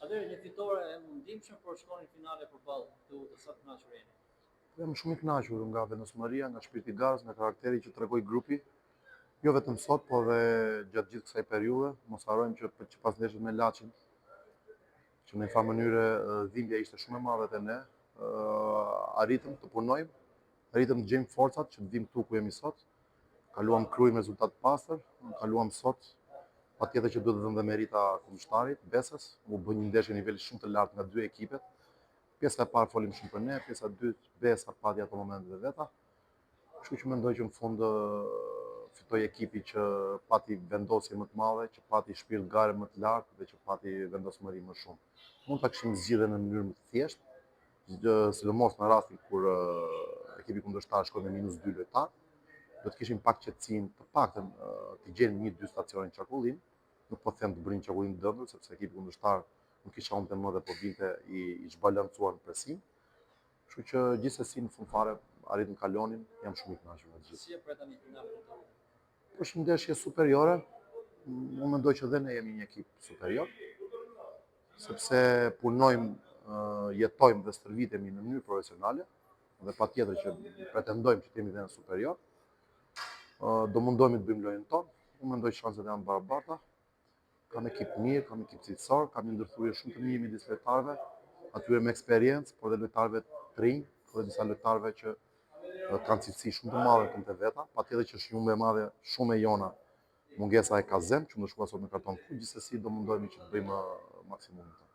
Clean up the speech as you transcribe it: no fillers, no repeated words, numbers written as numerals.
Atëherë një fitore e mundimshme por shkoni në finale përballë të sa të kënaqur jeni. Jam shumë i kënaqur nga vendosmëria, nga shpirti i garës, nga karakteri që tregoi grupi, jo vetëm sot, por dhe gjatë gjithë kësaj periudhe. Mos harrojmë që pas ndeshjes me Laçin, që në një farë mënyrë dhimbja ishte shumë e madhe te ne, arritëm të punojmë, arritëm të gjejmë forcat që të vim këtu ku jemi sot. Kaluam krujm rezultat pastër, kaluam sot. Patjetër që duhet të dhënë dhe merita kundërshtarit, Besës, u bë një ndeshje niveli shumë të lartë nga dy ekipet. Pjesa e parë folim shumë për ne, pjesa e dytë Besa pati ato momentet e veta. Kështu që mendoj që në fund fitoi ekipi që pati vendosje më të madhe, që pati shpirt gare më të lartë dhe që pati vendosmëri më shumë. Mund ta kishim zgjidhur në mënyrë më të thjeshtë, sidomos në rastin kur ekipi kundërshtar shkoi me -2 lojtar. Do të kishim pak qetësinë, të paktën të gjenë 1-2 stacione çakullim. Nuk po them të bënin çakullim dëmër, sepse ekipi kundërshtar nuk kisha humbte më dhe po vinte i zbalancuar në presim. Kështu që gjithsesi në fund fare arritëm kalonin, jam shumë i kënaqur me gjithë. Si e pret tani finalen tonë? Është një ndeshje superiore. Unë mendoj që dhe ne jemi një ekip superior, sepse punojmë, jetojmë dhe stërvitemi në mënyrë profesionale dhe patjetër që pretendojmë që jemi dhe në superior. Do mundohemi të bëjmë lojën tonë. Unë mendoj që shanset janë barabarta. Kam ekip mirë, kam ekip cilësor, kam një ndërthurje shumë të mirë midis lojtarëve, atyre me eksperiencë, por dhe lojtarëve të rinj, por dhe disa lojtarëve që kanë cilësi shumë të madhe këmbë të veta. Patjetër që është një humbje e madhe shumë e jona mungesa e Kazem, që ndeshkua sot me karton kuq, gjithsesi do mundohemi që të bëjmë maksimumin.